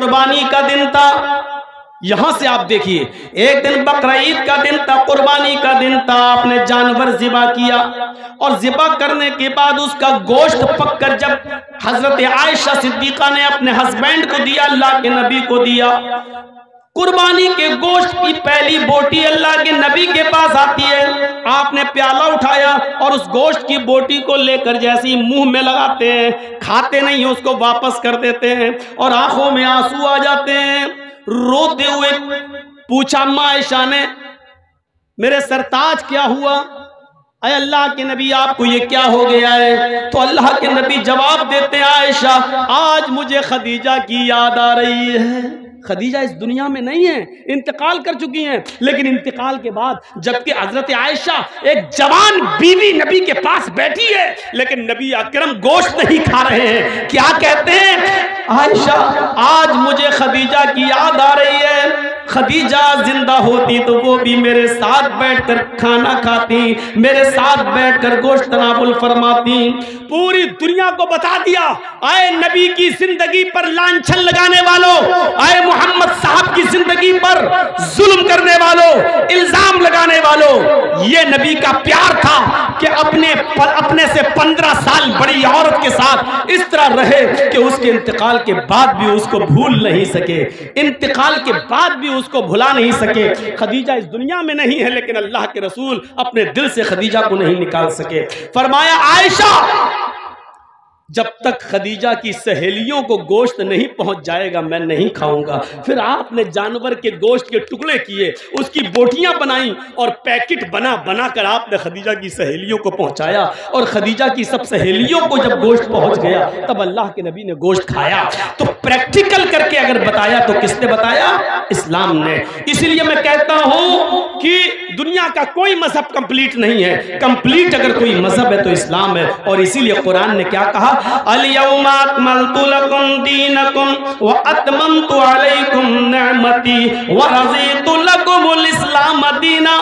कुर्बानी का दिन था। यहां से आप देखिए, एक दिन बकरीद का दिन था, कुर्बानी का दिन था। आपने जानवर ज़िबा किया और ज़िबा करने के बाद उसका गोश्त पककर जब हजरत आयशा सिद्दीक़ा ने अपने हस्बैंड को दिया, अल्लाह के नबी को दिया, कुर्बानी के गोश्त की पहली बोटी अल्लाह के नबी के पास आती है। आपने प्याला उठाया और उस गोश्त की बोटी को लेकर जैसे ही मुंह में लगाते हैं, खाते नहीं, उसको वापस कर देते हैं और आंखों में आंसू आ जाते हैं। रोते हुए पूछा अम्मा आयशा ने, मेरे सरताज क्या हुआ? अरे अल्लाह के नबी, आपको ये क्या हो गया है? तो अल्लाह के नबी जवाब देते हैं, आयशा, आज मुझे खदीजा की याद आ रही है। खदीजा इस दुनिया में नहीं है, इंतकाल कर चुकी हैं, लेकिन इंतकाल के बाद जबकि हजरत आयशा एक जवान बीवी नबी के पास बैठी है, लेकिन नबी अकरम गोश्त नहीं खा रहे हैं। क्या कहते हैं? आयशा, आज मुझे खदीजा की याद आ रही है। खदीजा जिंदा होती तो वो भी मेरे साथ बैठकर खाना खाती, मेरे साथ बैठकर गोश्त तनावुल फरमाती। पूरी दुनिया को बता दिया, आए नबी की जिंदगी पर लांछन लगाने वालों, आए मोहम्मद साहब की जिंदगी पर जुल्म करने वालों, इल्जाम लगाने वालों, ये नबी का प्यार था कि अपने से 15 साल बड़ी औरत के साथ इस तरह रहे कि उसके इंतकाल के बाद भी उसको भूल नहीं सके, इंतकाल के बाद भी उसको भुला नहीं सके। खदीजा इस दुनिया में नहीं है, लेकिन अल्लाह के रसूल अपने दिल से खदीजा को नहीं निकाल सके। फरमाया, आयशा, जब तक खदीजा की सहेलियों को गोश्त नहीं पहुंच जाएगा मैं नहीं खाऊंगा। फिर आपने जानवर के गोश्त के टुकड़े किए, उसकी बोटियां बनाई और पैकेट बना बना कर आपने खदीजा की सहेलियों को पहुंचाया। और खदीजा की सब सहेलियों को जब गोश्त पहुंच गया तब अल्लाह के नबी ने गोश्त खाया। तो प्रैक्टिकल करके अगर बताया तो किसने बताया? इस्लाम ने। इसीलिए मैं कहता हूं कि दुनिया का कोई मजहब कंप्लीट नहीं है, कंप्लीट अगर कोई मजहब है तो इस्लाम है। और इसीलिए कुरान ने क्या कहा? अल-यौमा अकमलतु लकुम दीनकुम व अतममतु अलैकुम निअमती व रज़ीतु लकुमुल इस्लाम दीना।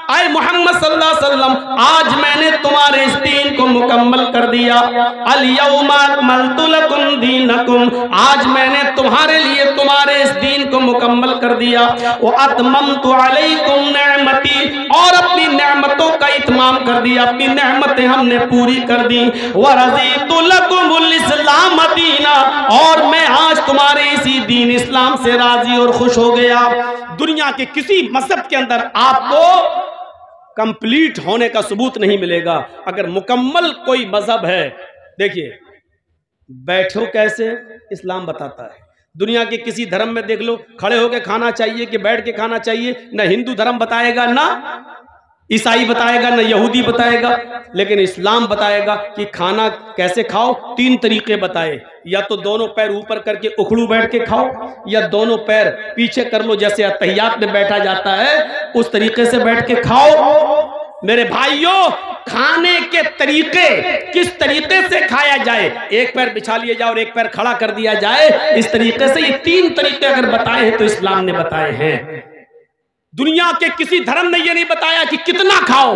आए मोहम्मद सल्लल्लाहु अलैहि वसल्लम, आज मैंने तुम्हारे इस दीन को मुकम्मल कर दिया। अल-यौमा अकमलतु लकुम दीनकुम, आज मैंने तुम्हारे लिए तुम्हारे इस दीन को मुकम्मल कर दिया। व अतममतु अलैकुम निअमती, और अपनी नेमतों का इत्माम कर दिया, अपनी नेमतें हमने पूरी कर दी। व रज़ीतु लकुमुल इस्लाम दीना, और मैं आज तुम्हारे इसी दीन इस्लाम से राजी और खुश हो गया। दुनिया के किसी मजहब के अंदर आपको कंप्लीट होने का सबूत नहीं मिलेगा। अगर मुकम्मल कोई मजहब है, देखिए बैठो कैसे, इस्लाम बताता है। दुनिया के किसी धर्म में देख लो, खड़े होकर खाना चाहिए कि बैठ के खाना चाहिए, न हिंदू धर्म बताएगा, ना ईसाई बताएगा, न यहूदी बताएगा, लेकिन इस्लाम बताएगा कि खाना कैसे खाओ। 3 तरीके बताए, या तो दोनों पैर ऊपर करके उखड़ू बैठ के खाओ, या दोनों पैर पीछे कर लो जैसे अतहियात में बैठा जाता है उस तरीके से बैठ के खाओ। मेरे भाइयों, खाने के तरीके, किस तरीके से खाया जाए, एक पैर बिछा लिया जाए और एक पैर खड़ा कर दिया जाए, इस तरीके से, ये 3 तरीके अगर बताए हैं तो इस्लाम ने बताए हैं। दुनिया के किसी धर्म ने यह नहीं बताया कि कितना खाओ।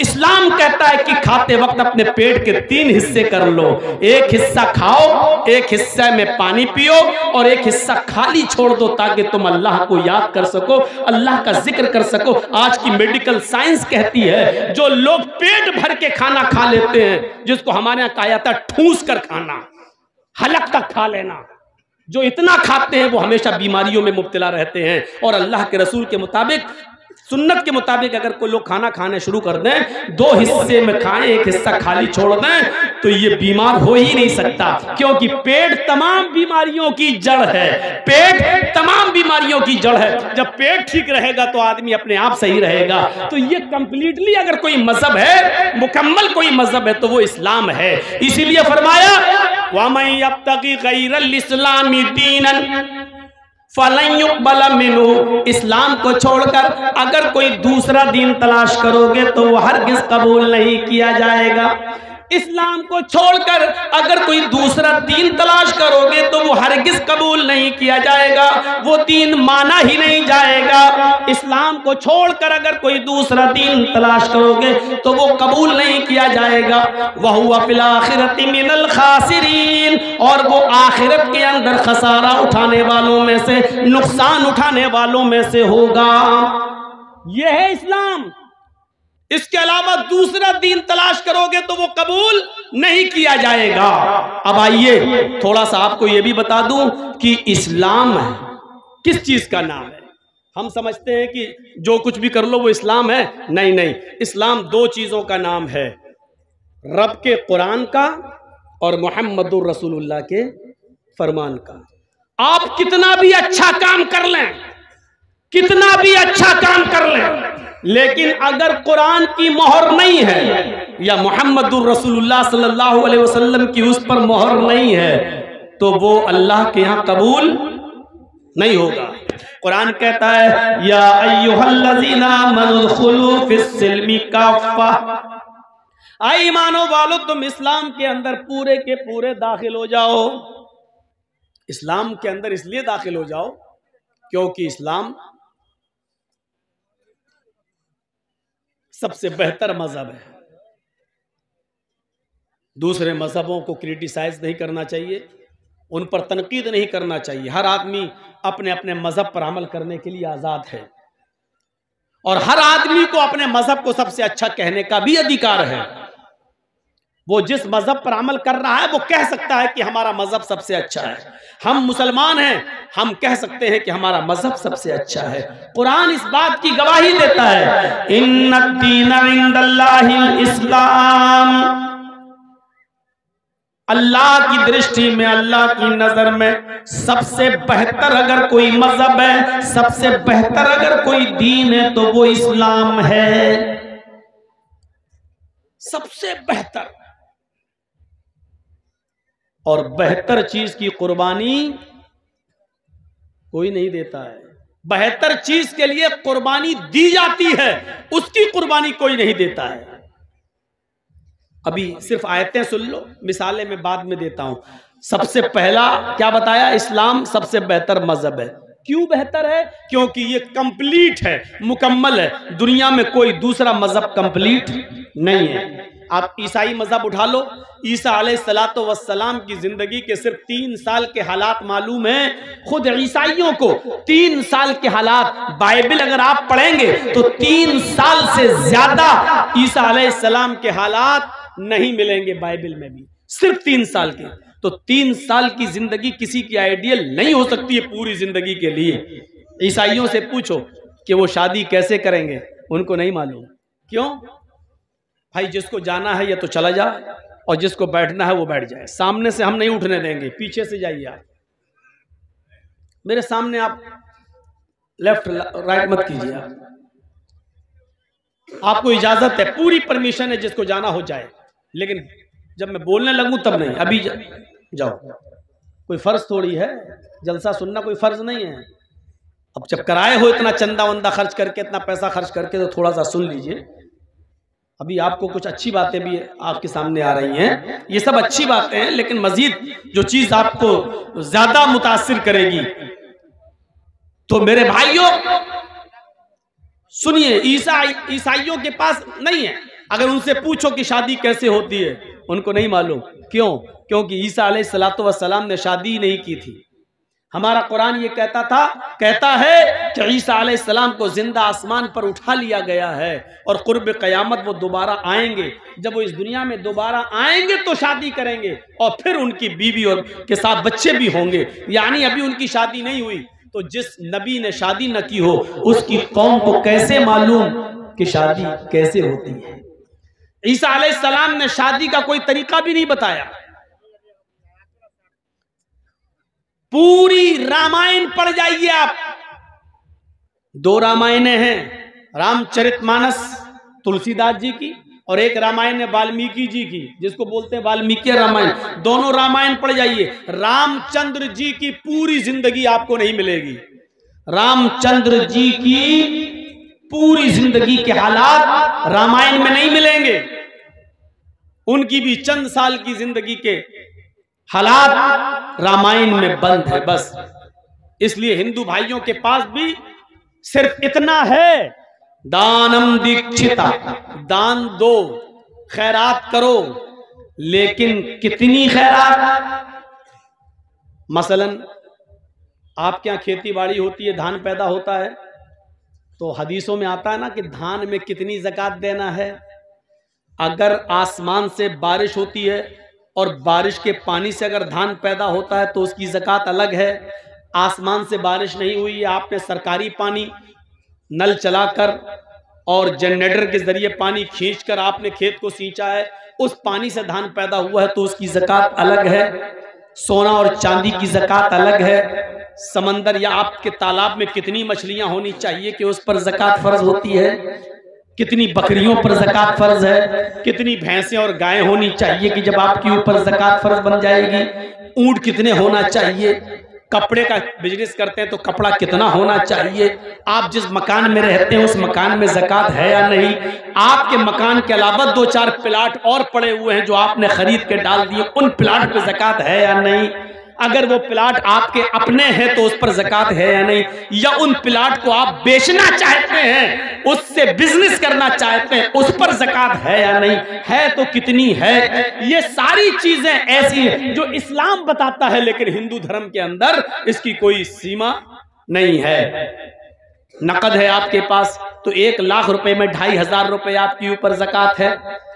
इस्लाम कहता है कि खाते वक्त अपने पेट के 3 हिस्से कर लो, एक हिस्सा खाओ, एक हिस्से में पानी पियो और एक हिस्सा खाली छोड़ दो, ताकि तुम अल्लाह को याद कर सको, अल्लाह का जिक्र कर सको। आज की मेडिकल साइंस कहती है जो लोग पेट भर के खाना खा लेते हैं, जिसको हमारे यहाँ कहा जाता है ठूस कर खाना, हलक तक खा लेना, जो इतना खाते हैं वो हमेशा बीमारियों में मुब्तला रहते हैं। और अल्लाह के रसूल के मुताबिक, सुन्नत के मुताबिक अगर कोई लोग खाना खाने शुरू कर दें, 2 हिस्से में खाएं, एक हिस्सा खाली छोड़ दें, तो ये बीमार हो ही नहीं सकता, क्योंकि पेट तमाम बीमारियों की जड़ है। पेट तमाम बीमारियों की जड़ है। जब पेट ठीक रहेगा तो आदमी अपने आप सही रहेगा। तो ये कंप्लीटली अगर कोई मजहब है, मुकम्मल कोई मजहब है, तो वो इस्लाम है। इसीलिए फरमाया, वमन यब्तगी गैरल इस्लामी दीनन फलन युक़बल मिन्हु, इस्लाम को छोड़कर अगर कोई दूसरा दीन तलाश करोगे तो वो हरगिज़ कबूल नहीं किया जाएगा। इस्लाम को छोड़कर अगर कोई दूसरा दीन तलाश करोगे तो वो हरगिज कबूल नहीं किया जाएगा, वो दीन माना ही नहीं जाएगा। इस्लाम को छोड़कर अगर कोई दूसरा दीन तलाश करोगे तो वो कबूल नहीं किया जाएगा। वहुवा फिल आखिरति मिनल खासिरीन, और वो आखिरत के अंदर खसारा उठाने वालों में से, नुकसान उठाने वालों में से होगा। यह है इस्लाम। इसके अलावा दूसरा दीन तलाश करोगे तो वो कबूल नहीं किया जाएगा। अब आइए थोड़ा सा आपको ये भी बता दूं कि इस्लाम किस चीज का नाम है। हम समझते हैं कि जो कुछ भी कर लो वो इस्लाम है। नहीं नहीं, इस्लाम दो चीजों का नाम है, रब के कुरान का और मुहम्मदुर रसूलुल्लाह के फरमान का। आप कितना भी अच्छा काम कर लें, कितना भी अच्छा काम कर लें, लेकिन अगर कुरान की मोहर नहीं है या मुहम्मदुर रसूलुल्लाह सल्लल्लाहु अलैहि वसल्लम की उस पर मोहर नहीं है तो वो अल्लाह के यहाँ कबूल नहीं होगा। कुरान कहता है या अय्युहल्लज़ीना आमनू उदखुलू फिस्सिल्मि काफ़ा, आई ईमानो वालो तुम इस्लाम के अंदर पूरे के पूरे दाखिल हो जाओ। इस्लाम के अंदर इसलिए दाखिल हो जाओ क्योंकि इस्लाम सबसे बेहतर मजहब है। दूसरे मजहबों को क्रिटिसाइज नहीं करना चाहिए, उन पर तनकीद नहीं करना चाहिए। हर आदमी अपने अपने मजहब पर अमल करने के लिए आजाद है और हर आदमी को अपने मजहब को सबसे अच्छा कहने का भी अधिकार है। वो जिस मजहब पर अमल कर रहा है वो कह सकता है कि हमारा मजहब सबसे अच्छा है। हम मुसलमान हैं, हम कह सकते हैं कि हमारा मजहब सबसे अच्छा है। कुरान इस बात की गवाही देता है, इन्नद्दीन इंदल्लाहिल इस्लाम, अल्लाह की दृष्टि में, अल्लाह की नजर में सबसे बेहतर अगर कोई मजहब है, सबसे बेहतर अगर कोई दीन है तो वो इस्लाम है। सबसे बेहतर और बेहतर चीज की कुर्बानी कोई नहीं देता है। बेहतर चीज के लिए कुर्बानी दी जाती है, उसकी कुर्बानी कोई नहीं देता है। अभी सिर्फ आयतें सुन लो, मिसालें मैं बाद में देता हूं। सबसे पहला क्या बताया? इस्लाम सबसे बेहतर मजहब है। क्यों बेहतर है? क्योंकि ये कंप्लीट है, मुकम्मल है। दुनिया में कोई दूसरा मजहब कंप्लीट नहीं है। आप ईसाई मजहब उठा लो, ईसा अलैहिस्सलातु वस्सलाम की जिंदगी के सिर्फ 3 साल के हालात मालूम हैं। खुद ईसाइयों को 3 साल के हालात, बाइबल अगर आप पढ़ेंगे तो 3 साल से ज्यादा ईसा अलैहिस्सलाम के हालात नहीं मिलेंगे बाइबल में भी, सिर्फ 3 साल के। तो 3 साल की जिंदगी किसी की आइडियल नहीं हो सकती है पूरी जिंदगी के लिए। ईसाइयों से पूछो कि वो शादी कैसे करेंगे, उनको नहीं मालूम। क्यों भाई? जिसको जाना है या तो चला जाए और जिसको बैठना है वो बैठ जाए। सामने से हम नहीं उठने देंगे, पीछे से जाइए आप। मेरे सामने आप लेफ्ट राइट मत कीजिए। आपको इजाजत है, पूरी परमिशन है, जिसको जाना हो जाए। लेकिन जब मैं बोलने लगूं तब नहीं। अभी जाओ, कोई फर्ज थोड़ी है, जलसा सुनना कोई फर्ज नहीं है। अब जब कराए हो इतना चंदा वंदा खर्च करके, इतना पैसा खर्च करके, तो थोड़ा सा सुन लीजिए। अभी आपको कुछ अच्छी बातें भी आपके सामने आ रही हैं, ये सब अच्छी बातें हैं, लेकिन मजीद जो चीज आपको ज्यादा मुतासिर करेगी, तो मेरे भाइयों सुनिए, ईसाइयों के पास नहीं है। अगर उनसे पूछो कि शादी कैसे होती है, उनको नहीं मालूम। क्यों? क्योंकि ईसा अलैहिस्सलातु वस्सलाम ने शादी नहीं की थी। हमारा कुरान ये कहता है कि ईसा अलैहिस्सलाम को जिंदा आसमान पर उठा लिया गया है और कुर्ब क़यामत वो दोबारा आएंगे। जब वो इस दुनिया में दोबारा आएंगे तो शादी करेंगे और फिर उनकी बीवी और के साथ बच्चे भी होंगे। यानी अभी उनकी शादी नहीं हुई। तो जिस नबी ने शादी न की हो उसकी कौम को कैसे मालूम कि शादी कैसे होती है? ईसा अलैहिस्सलाम ने शादी का कोई तरीका भी नहीं बताया। पूरी रामायण पढ़ जाइए आप। 2 रामायणें हैं, रामचरितमानस तुलसीदास जी की और एक रामायण है वाल्मीकि जी की, जिसको बोलते हैं वाल्मीकि रामायण। दोनों रामायण पढ़ जाइए। रामचंद्र जी की पूरी जिंदगी आपको नहीं मिलेगी। रामचंद्र जी की पूरी जिंदगी के हालात रामायण में नहीं मिलेंगे। उनकी भी चंद साल की जिंदगी के हालात रामायण में बंद है बस। इसलिए हिंदू भाइयों के पास भी सिर्फ इतना है, दानम दीक्षिता, दान दो, खैरात करो, लेकिन कितनी खैरात? मसलन आपके यहाँ खेती बाड़ी होती है, धान पैदा होता है, तो हदीसों में आता है ना कि धान में कितनी ज़कात देना है। अगर आसमान से बारिश होती है और बारिश के पानी से अगर धान पैदा होता है तो उसकी ज़कात अलग है। आसमान से बारिश नहीं हुई है, आपने सरकारी पानी नल चलाकर और जनरेटर के जरिए पानी खींचकर आपने खेत को सींचा है, उस पानी से धान पैदा हुआ है तो उसकी ज़कात अलग है। सोना और चांदी की ज़कात अलग है। समंदर या आपके तालाब में कितनी मछलियां होनी चाहिए कि उस पर ज़कात फर्ज होती है, कितनी बकरियों पर ज़कात फर्ज है, कितनी भैंसें और गायें होनी चाहिए कि जब आपके ऊपर ज़कात फर्ज बन जाएगी, ऊंट कितने होना चाहिए, कपड़े का बिजनेस करते हैं तो कपड़ा कितना होना चाहिए, आप जिस मकान में रहते हैं उस मकान में ज़कात है या नहीं, आपके मकान के अलावा 2-4 प्लाट और पड़े हुए हैं जो आपने खरीद के डाल दिए, उन प्लाट पे ज़कात है या नहीं, अगर वो प्लाट आपके अपने हैं तो उस पर ज़कात है या नहीं, या उन प्लाट को आप बेचना चाहते हैं, उससे बिजनेस करना चाहते हैं, उस पर ज़कात है या नहीं, है तो कितनी है। ये सारी चीजें ऐसी हैं जो इस्लाम बताता है, लेकिन हिंदू धर्म के अंदर इसकी कोई सीमा नहीं है। नकद है आपके पास तो 1 लाख रुपए में 2,500 रुपए आपके ऊपर ज़कात है,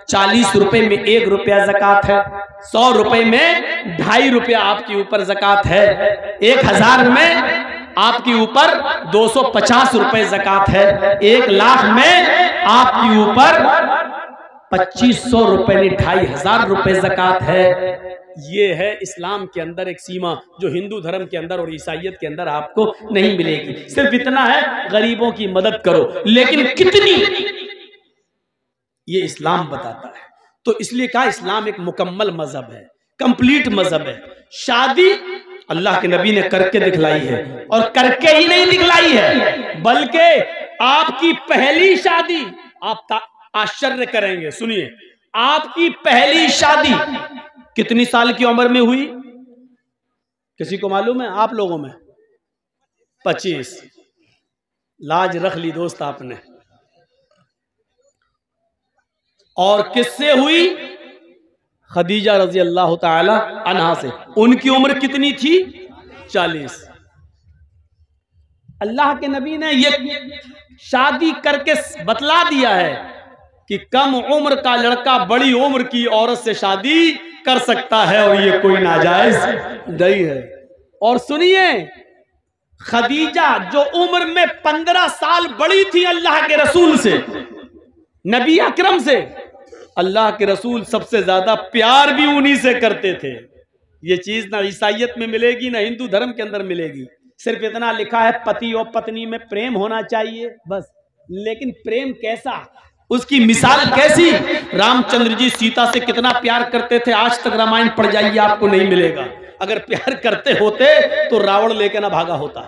40 रुपए में 1 रुपया ज़कात है, 100 रुपए में 2.5 रुपया आपके ऊपर ज़कात है, 1000 में आपके ऊपर 250 रुपए ज़कात है, 1 लाख में आपके ऊपर 2500 रुपए ने 2,500 रुपए ज़कात है। ये है इस्लाम के अंदर एक सीमा जो हिंदू धर्म के अंदर और ईसाइयत के अंदर आपको नहीं मिलेगी। सिर्फ इतना है, गरीबों की मदद करो, लेकिन कितनी, ये इस्लाम बताता है। तो इसलिए कहा इस्लाम एक मुकम्मल मजहब है, कंप्लीट मजहब है। शादी अल्लाह के नबी ने करके दिखलाई है, और करके ही नहीं दिखलाई है बल्कि आपकी पहली शादी, आप आश्चर्य करेंगे, सुनिए, आपकी पहली शादी कितनी साल की उम्र में हुई? किसी को मालूम है? आप लोगों में 25। लाज रख ली दोस्त आपने। और किससे हुई? खदीजा रजी अल्लाह ताला अन्हा से। उनकी उम्र कितनी थी? 40। अल्लाह के नबी ने ये शादी करके बतला दिया है कि कम उम्र का लड़का बड़ी उम्र की औरत से शादी कर सकता है और ये कोई नाजायज नहीं है। और सुनिए, खदीजा जो उम्र में 15 साल बड़ी थी अल्लाह के रसूल से, नबी अकरम से, अल्लाह के रसूल सबसे ज्यादा प्यार भी उन्हीं से करते थे। ये चीज ना ईसाइयत में मिलेगी ना हिंदू धर्म के अंदर मिलेगी। सिर्फ इतना लिखा है पति और पत्नी में प्रेम होना चाहिए बस, लेकिन प्रेम कैसा, उसकी मिसाल कैसी? रामचंद्र जी सीता से कितना प्यार करते थे, आज तक रामायण पढ़ जाइए आपको नहीं मिलेगा। अगर प्यार करते होते तो रावण लेके ना भागा होता।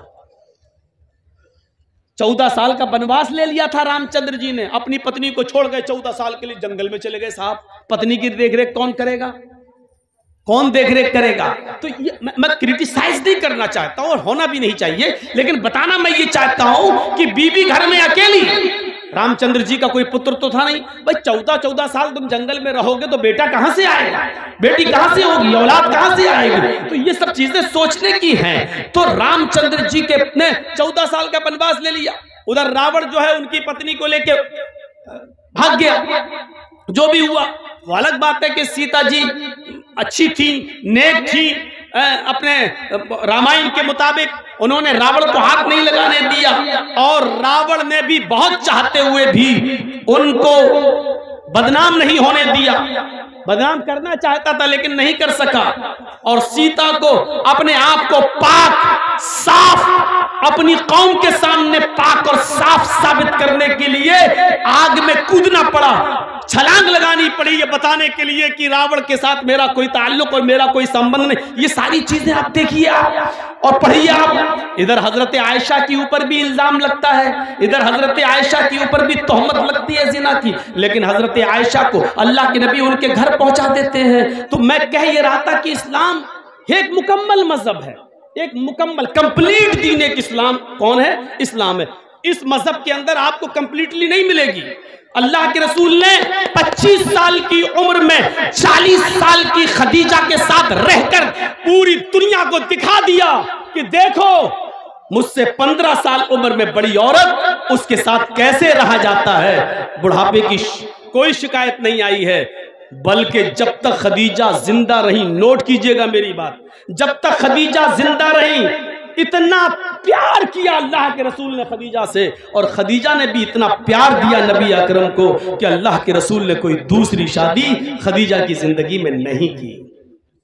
14 साल का वनवास ले लिया था रामचंद्र जी ने, अपनी पत्नी को छोड़ गए, 14 साल के लिए जंगल में चले गए। साहब, पत्नी की देखरेख कौन करेगा? कौन देखरेख करेगा? तो ये मैं क्रिटिसाइज नहीं करना चाहता हूं और होना भी नहीं चाहिए, लेकिन बताना मैं ये चाहता हूं कि बीवी घर में अकेली, रामचंद्र जी का कोई पुत्र तो था नहीं भाई। 14-14 साल तुम जंगल में रहोगे तो बेटा कहां से आएगा, बेटी कहां से होगी, औलाद कहां से आएगी? तो ये सब चीजें सोचने की हैं। तो रामचंद्र जी के ने 14 साल का वनवास ले लिया। उधर रावण जो है उनकी पत्नी को लेके भाग गया। जो भी हुआ, वो अलग बात है कि सीता जी अच्छी थी, नेक थी, अपने रामायण के मुताबिक उन्होंने रावण को हाथ नहीं लगाने दिया, और रावण ने भी बहुत चाहते हुए भी उनको बदनाम नहीं होने दिया। बदनाम करना चाहता था लेकिन नहीं कर सका, और सीता को अपने आप को पाक, साफ अपनी कौम के सामने पाक और साफ साबित करने के लिए आग में कूदना पड़ा, छलांग लगानी पड़ी, ये बताने के लिए कि रावण के साथ मेरा कोई ताल्लुक और मेरा कोई संबंध नहीं। ये सारी चीजें आप देखिए आप और पढ़िए आप। इधर हजरत आयशा के ऊपर भी इल्जाम लगता है, इधर हजरत आयशा के ऊपर भी तोहमत लगती है जिना की, लेकिन हजरत आयशा को अल्लाह के नबी उनके घर पहुंचा देते हैं। तो मैं कह ये रहा था कि इस्लाम एक मुकम्मल मजहब है, एक मुकम्मल कंप्लीट दीन एक इस्लाम कौन है? इस्लाम है। इस मजहब के अंदर आपको कंप्लीटली नहीं मिलेगी। अल्लाह के रसूल ने 25 साल की उम्र में 40 साल की खदीजा के साथ रहकर पूरी दुनिया को दिखा दिया कि देखो मुझसे 15 साल उम्र में बड़ी औरत, उसके साथ कैसे रहा जाता है। बुढ़ापे की कोई शिकायत नहीं आई है, बल्कि जब तक खदीजा जिंदा रही, नोट कीजिएगा मेरी बात, जब तक खदीजा जिंदा रही इतना प्यार किया अल्लाह के रसूल ने खदीजा से, और खदीजा ने भी इतना प्यार दिया नबी अकरम को कि अल्लाह के रसूल ने कोई दूसरी शादी खदीजा की जिंदगी में नहीं की।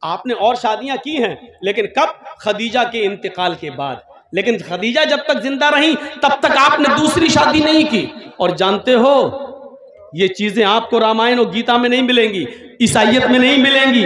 आपने और शादियां की हैं, लेकिन कब? खदीजा के इंतकाल के बाद। लेकिन खदीजा जब तक जिंदा रही तब तक आपने दूसरी शादी नहीं की। और जानते हो ये चीजें आपको रामायण और गीता में नहीं मिलेंगी, ईसाइयत में नहीं मिलेंगी,